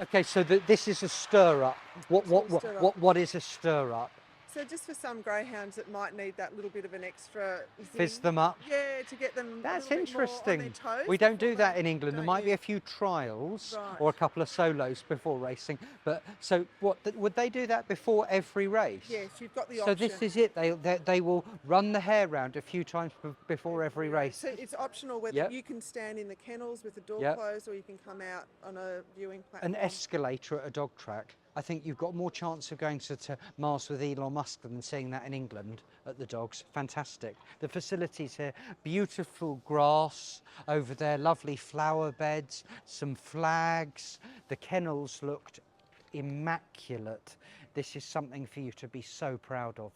Okay, so this is a stir-up. What is a stir-up? So just for some greyhounds that might need that little bit of an extra Fizz zing. them up. Yeah, to get them That's a little bit more on their interesting. toes. We don't do before that they- in England. There don't might be you? a few trials Right. or a couple of solos before racing. But so would they do that before every race? Yes, you've got the So option. this is it. They will run the hare round a few times before every race. So it's optional whether Yep. you can stand in the kennels with the door Yep. closed, or you can come out on a viewing platform. An escalator at a dog track. I think you've got more chance of going to Mars with Elon Musk than seeing that in England at the dogs. Fantastic. The facilities here, beautiful grass over there, lovely flower beds, some flags. The kennels looked immaculate. This is something for you to be so proud of,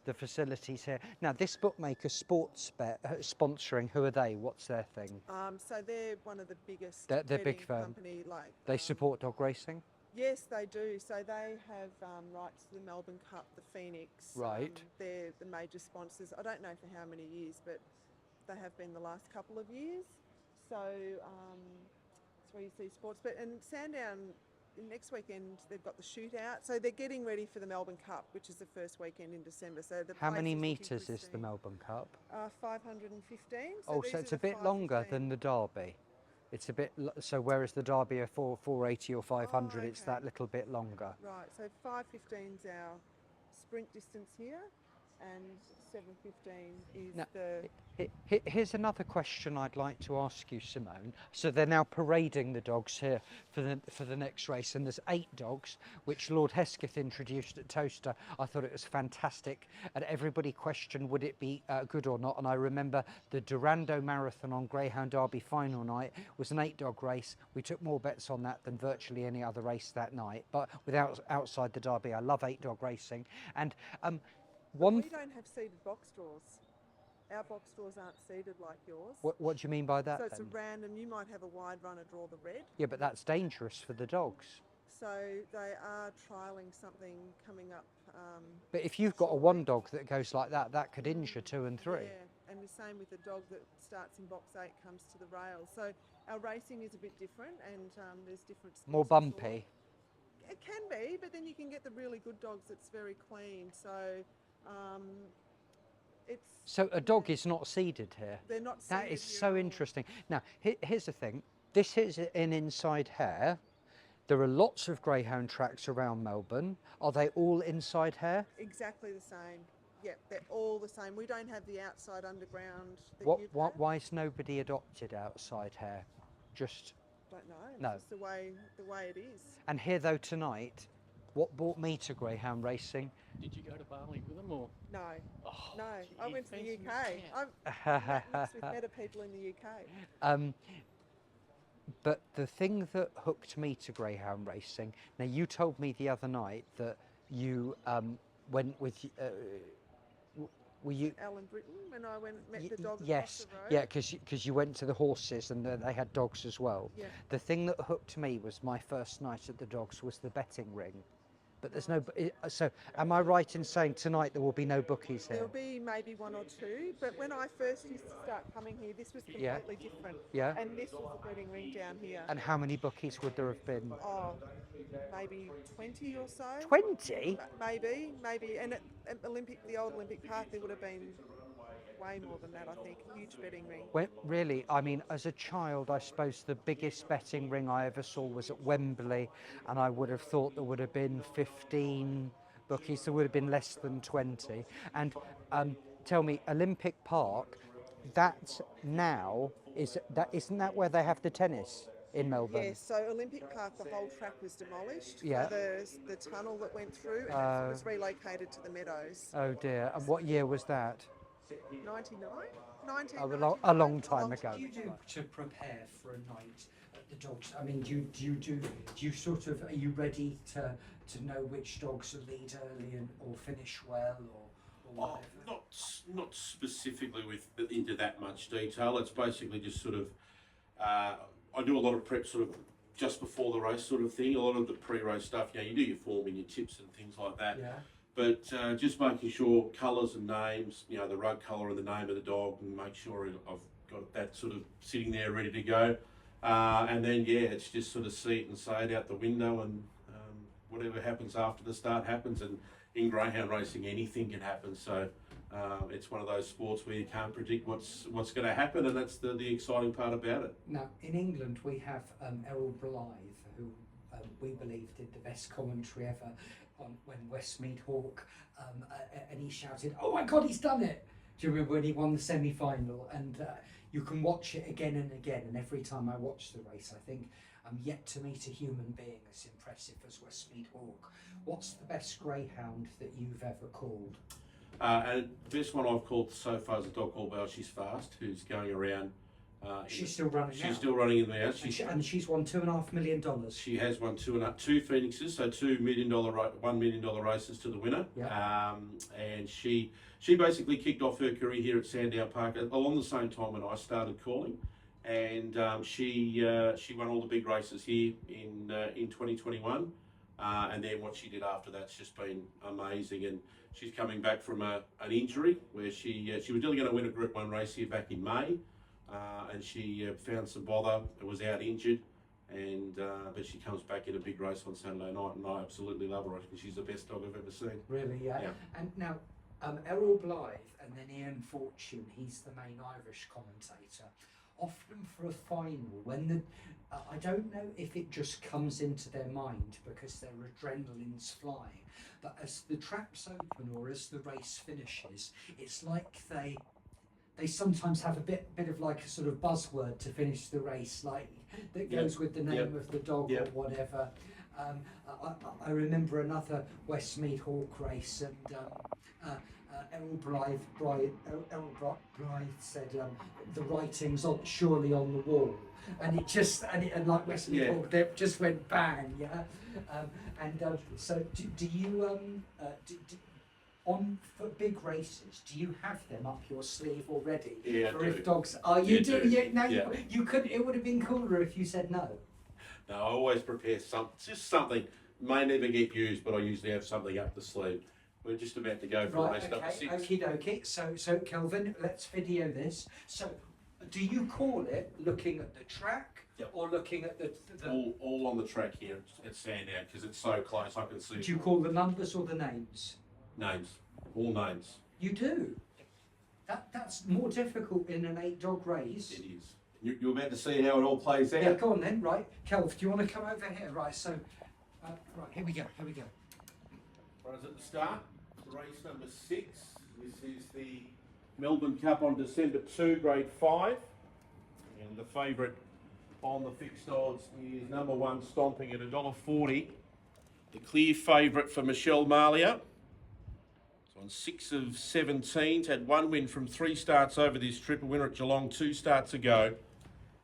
the facilities here. Now, this bookmaker, Sports Bet, sponsoring, who are they? What's their thing? So they're one of the biggest They're big betting firm. company. Like They support dog racing? Yes, they do. So they have rights to the Melbourne Cup, the Phoenix. Right. They're the major sponsors. I don't know for how many years, but they have been the last couple of years. So that's where you see sports. But and Sandown, next weekend they've got the shootout. So they're getting ready for the Melbourne Cup, which is the first weekend in December. So How many metres is the Melbourne Cup? 515. So it's a bit longer than the Derby. It's a bit, so whereas the Derby are 480 or 500, it's that little bit longer. Right, so 5:15 is our sprint distance here, and 7:15 is Here's another question I'd like to ask you, Simone. So they're now parading the dogs here for the next race, and there's 8 dogs, which Lord Hesketh introduced at Toaster. I thought it was fantastic, and everybody questioned would it be good or not. And I remember the Durando Marathon on Greyhound Derby final night was an 8-dog race. We took more bets on that than virtually any other race that night. But outside the Derby, I love 8-dog racing. And we don't have seated box draws. Our box draws aren't seated like yours. What do you mean by that? So it's then? a random. You might have a wide runner draw the red. Yeah, but that's dangerous for the dogs. So they are trialling something coming up. But if you've got a 1 dog that goes like that, that could injure 2 and 3. Yeah, and the same with the dog that starts in box 8 comes to the rail. So our racing is a bit different, and there's different. More bumpy. It can be, but then you can get the really good dogs that's very clean. So. So a dog is not seeded here? They're not seeded. That is so interesting. Now, here's the thing. This is an inside hare. There are lots of greyhound tracks around Melbourne. Are they all inside hare? Exactly the same. Yep, they're all the same. We don't have the outside underground that you've had. Why has nobody adopted outside hare? Just... Don't know. It's no. just the way it is. And here, though, tonight, what brought me to greyhound racing? Did you go to Bali with them or? No, Oh, no. I went to the fancy UK. missing out. I've mixed with better people in the UK. But the thing that hooked me to greyhound racing, now you told me the other night that you went with, were you? Alan Britton, when I went met the dog Yes, across the road. yeah, because you went to the horses and they had dogs as well. Yeah. The thing that hooked me was my first night at the dogs was the betting ring. But there's no, so am I right in saying tonight there will be no bookies here? There'll be maybe 1 or 2, but when I first used to start coming here, this was completely different. Yeah. And this was the betting ring down here. And how many bookies would there have been? Oh, maybe 20 or so. 20? Maybe. And at the old Olympic Park, there would have been way more than that, I think. Huge betting ring. Well, really, I mean, as a child, I suppose the biggest betting ring I ever saw was at Wembley, and I would have thought there would have been 15 bookies. There would have been less than 20. And tell me, Olympic Park, that now isn't that where they have the tennis in Melbourne? Yes, so Olympic Park, the whole track was demolished. Yeah. So the tunnel that went through and it was relocated to the meadows. Oh dear. And what year was that? 99? A long time ago. What do you do to prepare for a night at the dogs? I mean, do you sort of, are you ready to know which dogs will lead early or finish well or whatever? Not specifically into that much detail. It's basically just sort of, I do a lot of prep sort of just before the race sort of thing. A lot of the pre-race stuff, you do your form and your tips and things like that. Yeah. But just making sure colours and names, the rug colour and the name of the dog, and make sure I've got that sort of sitting there ready to go. And then, yeah, it's just sort of see it and say it out the window, and whatever happens after the start happens. And in greyhound racing, anything can happen. So it's one of those sports where you can't predict what's going to happen, and that's the exciting part about it. Now, in England, we have Errol Blythe, who we believe did the best commentary ever when Westmead Hawk, and he shouted, "Oh my God, he's done it!" Do you remember when he won the semi-final? And you can watch it again and again, and every time I watch the race, I think I'm yet to meet a human being as impressive as Westmead Hawk. What's the best greyhound that you've ever called? And the best one I've called so far is a dog called Belle. She's fast, who's going around. She's still running now. She's still running in the house. And she's won $2.5 million. She has won two Phoenixes, so $1 million races to the winner. Yep. And she basically kicked off her career here at Sandown Park along the same time when I started calling. And she won all the big races here in 2021. And then what she did after that's just been amazing. And she's coming back from an injury where she was really going to win a Group 1 race here back in May. And she found some bother, was out injured, and but she comes back in a big race on Saturday night, and I absolutely love her. I think she's the best dog I've ever seen. Really, yeah. And now, Errol Blythe and then Ian Fortune, he's the main Irish commentator. Often for a final, when I don't know if it just comes into their mind because their adrenaline's flying, but as the traps open or as the race finishes, it's like they sometimes have a bit of like a sort of buzzword to finish the race, like that goes with the name of the dog or whatever. I remember another Westmead Hawk race, and Errol Blythe said the writing's surely on the wall, and it just and like Westmead Hawk, they just went bang, so do you on for big races, do you have them up your sleeve already? Yeah, for I if do. dogs, you do. Do. Yeah, no, Yeah. you could. It would have been cooler if you said no. No, I always prepare something. May never get used, but I usually have something up the sleeve. We're just about to go for race number 6. Okie dokie. So Kelvin, let's video this. So, do you call it looking at the track or looking at the All on the track here at Sandown because it's so close. I can see. Do you call the numbers or the names? Names, all names. You do. That's more difficult in an 8-dog race. It is. You're about to see how it all plays out. Yeah, go on then. Right, Kelv, do you want to come over here? Right, so, right, here we go. Right, at the start, race number 6. This is the Melbourne Cup on December 2, Grade 5. And the favourite on the fixed odds is number 1, Stomping at $1.40. The clear favourite for Michelle Malia. It's on 6 of 17. Had 1 win from 3 starts over this trip. A winner at Geelong 2 starts ago.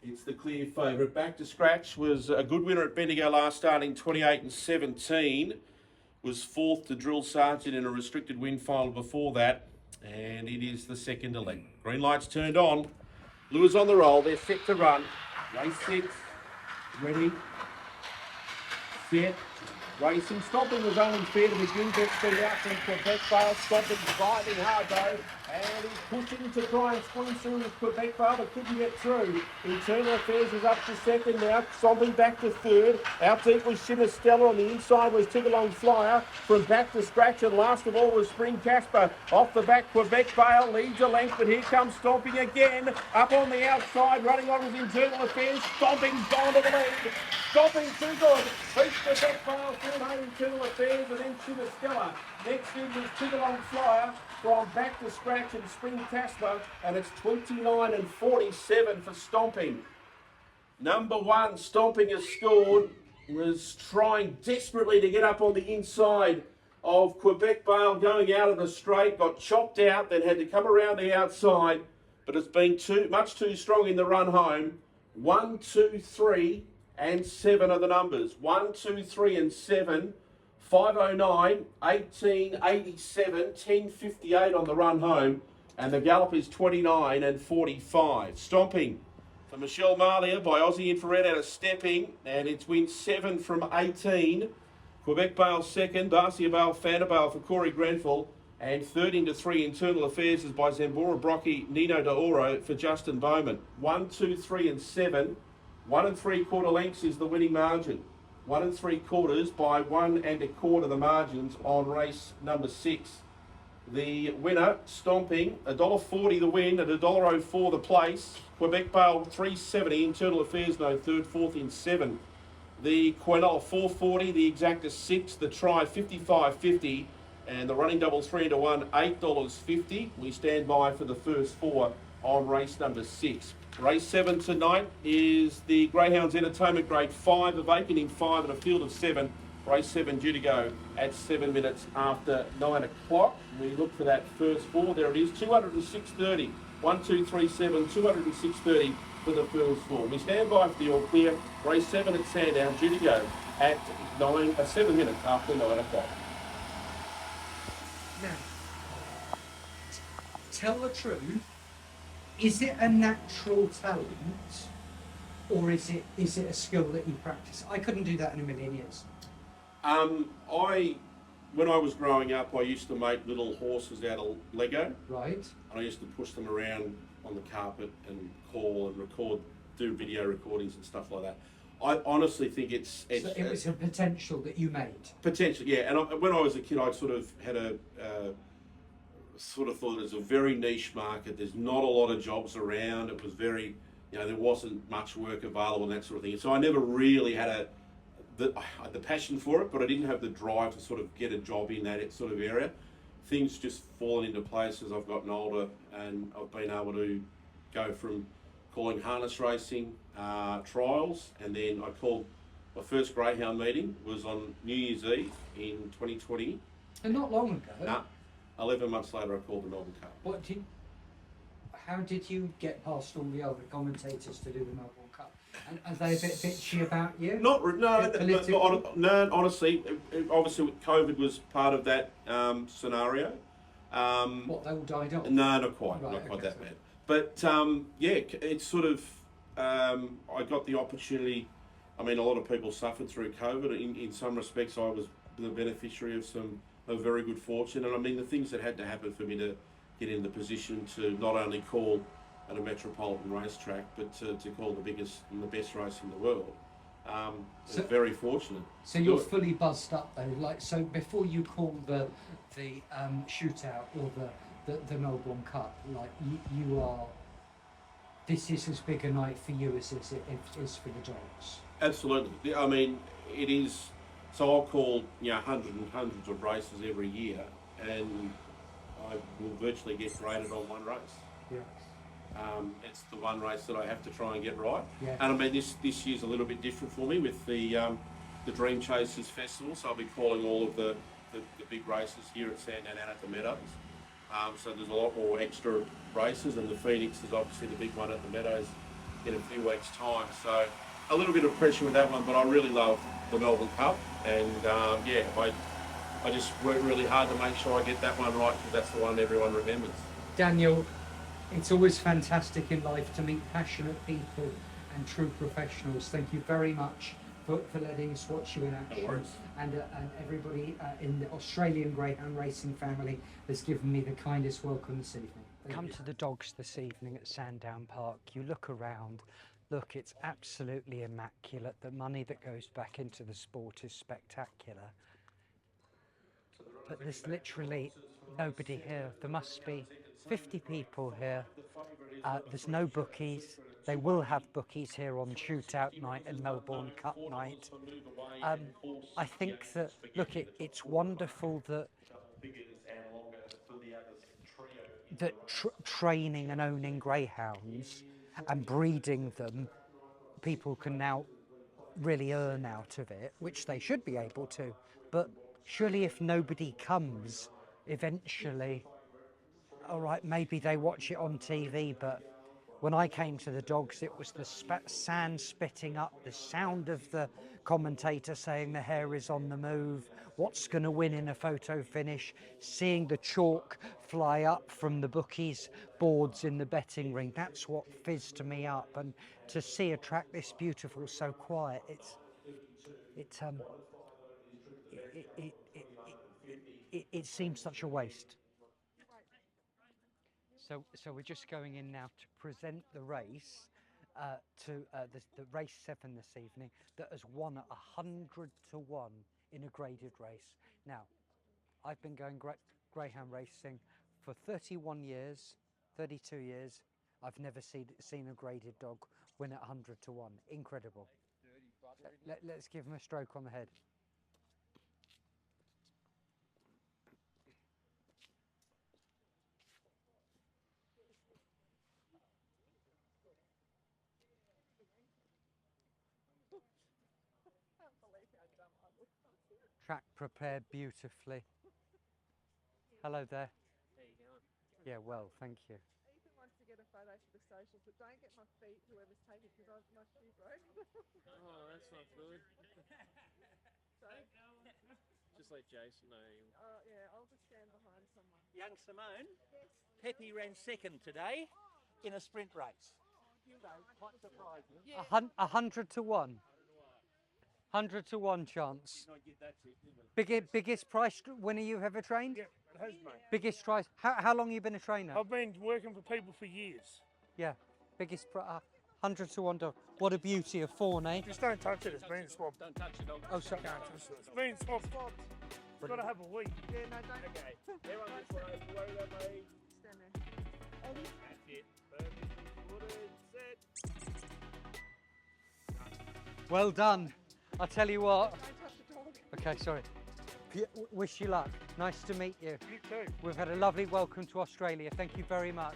It's the clear favourite. Back to Scratch was a good winner at Bendigo last start in 28 and 17. Was 4th to Drill Sergeant in a restricted win final before that. And it is the second elect. Green lights turned on. Lures on the roll. They're set to run. Race 6. Ready. Set. Racing. Stomping was only fair to begin. Best speed out from Quebec Vale. Stomping driving hard though. And he's pushing to try and squeeze through with Quebec Vale, but couldn't get through. Internal Affairs is up to second now. Stomping back to third. Out deep was Shimmer Stella. On the inside was Tigalong Flyer. From Back to Scratch, and last of all was Spring Casper. Off the back, Quebec Vale leads a length, but here comes Stomping again. Up on the outside, running on with Internal Affairs. Stomping's gone to the lead. Stomping too good. Beats Quebec Vale, third home Internal Affairs, and then Shimmer Stella. Next in was Tigalong Flyer from Back to Scratch and Spring Casper, and it's 29 and 47 for Stomping. Number 1, Stomping has scored, was trying desperately to get up on the inside of Quebec Vale going out of the straight, got chopped out, then had to come around the outside, but it's been much too strong in the run home. 1, 2, 3 and 7 are the numbers. 1, 2, 3 and 7. 509, 1887, 1058 on the run home, and the gallop is 29 and 45. Stomping for Michelle Malia by Aussie Infrared out of Stepping, and it's win 7 from 18. Quebec Vale second, Darcia Bale, Fanabale for Corey Grenfell, and 13 to 3 Internal Affairs is by Zambora Brocky, Nino De Oro for Justin Bowman. 1, 2, 3 and 7. 1 3/4 lengths is the winning margin. 1 3/4 by 1 1/4 the margins on race number 6. The winner stomping $1.40 the win at $1.04 the place. Quebec Bale $3.70, Internal Affairs no third, fourth in 7. The Quenelle $4.40, the Exacta 6, the Try $55.50, and the running double 3 to 1 $8.50. We stand by for the first 4 on race number 6. Race 7 tonight is the Greyhounds Entertainment Grade 5, a vacant in 5 and a field of 7. Race 7 due to go at 7 minutes after 9 o'clock. We look for that first 4. There it is, 206.30. 1, 2, 3, 7, 206.30 for the first 4. We stand by for the all clear. Race 7 at Sandown due to go at 7 minutes after 9 o'clock. Now, tell the truth. Is it a natural talent, or is it a skill that you practice? I couldn't do that in a million years. When I was growing up, I used to make little horses out of Lego. Right. And I used to push them around on the carpet and call and record, do video recordings and stuff like that. I honestly think so it was a potential that you made. Potential, yeah. And when I was a kid, I sort of had sort of thought it was a very niche market. There's not a lot of jobs around. It was very, there wasn't much work available and that sort of thing. So I never really had the passion for it, but I didn't have the drive to sort of get a job in that sort of area. Things just fallen into place as I've gotten older, and I've been able to go from calling harness racing trials, and then I called my first Greyhound meeting was on New Year's Eve in 2020. And not long ago. Nah, 11 months later I called the Melbourne Cup. How did you get past all the other commentators to do the Melbourne Cup? And are they a bit bitchy about you? No, honestly, obviously COVID was part of that scenario. What, they all died off? No, not quite, Right, not quite okay, that bad. But it's sort of, I got the opportunity. I mean, a lot of people suffered through COVID. In some respects, I was the beneficiary of very good fortune. And I mean, the things that had to happen for me to get in the position to not only call at a metropolitan racetrack, but to call the biggest and the best race in the world. So very fortunate. So you're fully buzzed up though, so before you call the shootout or the Melbourne Cup, you are. This is as big a night for you as it is for the dogs. Absolutely. I mean, it is. So I'll call hundreds and hundreds of races every year, and I will virtually get graded on one race. Yeah. It's the one race that I have to try and get right. Yeah. And I mean, this year's a little bit different for me with the Dream Chasers Festival. So I'll be calling all of the big races here at Sandown and at the Meadows. So there's a lot more extra races, and the Phoenix is obviously the big one at the Meadows in a few weeks' time. So a little bit of pressure with that one, but I really love the Melbourne Cup, and I just work really hard to make sure I get that one right, because that's the one everyone remembers. Daniel, it's always fantastic in life to meet passionate people and true professionals. Thank you very much for letting us watch you in action. No worries. And everybody in the Australian Greyhound racing family has given me the kindest welcome this evening. Come to the dogs this evening at Sandown Park. You look around. Look, it's absolutely immaculate. The money that goes back into the sport is spectacular. But there's literally nobody here. There must be 50 people here. There's no bookies. They will have bookies here on shootout night and Melbourne Cup night. I think that, look, it's wonderful that training and owning greyhounds and breeding them, people can now really earn out of it, which they should be able to. But surely if nobody comes, eventually, all right, maybe they watch it on TV, but when I came to the dogs, it was the sand spitting up, the sound of the commentator saying the hare is on the move, what's going to win in a photo finish, seeing the chalk fly up from the bookies' boards in the betting ring. That's what fizzed me up. And to see a track this beautiful, so quiet, it seems such a waste. So we're just going in now to present the race. to the race 7 this evening that has won at 100 to 1 in a graded race. Now, I've been going greyhound racing for 31 years, 32 years. I've never seen a graded dog win at 100 to 1. Incredible. Let's give him a stroke on the head. Track prepared beautifully. Hello there. How you going? Yeah, well, thank you. Ethan wants to get a photo for the socials, but don't get my feet, whoever's taking, because my shoe broke. Oh, that's not good. So, Just let Jason know. yeah, I'll just stand behind someone. Young Simone, Yes. Pepe ran second today in a sprint race. You know, quite surprising. Yeah. 100 to 1. 100 to 1 chance. Not get that tip, did we? Biggest prize winner you've ever trained? Yeah, it has been. Biggest prize. How long you been a trainer? I've been working for people for years. Yeah, biggest 100 to 1 dog. What a beauty of fawn, eh? Just don't touch it, it's been swabbed. Don't touch the dog. Oh, sorry. Can't touch it. It's been swabbed. It's got to have a week. Yeah, no, don't. Okay, everyone just won't have to worry about me. Stand there. That's it. Perfectly footed, set. Well done. I tell you what. Don't touch the dog. Okay, sorry. Wish you luck. Nice to meet you. You too. We've had a lovely welcome to Australia. Thank you very much.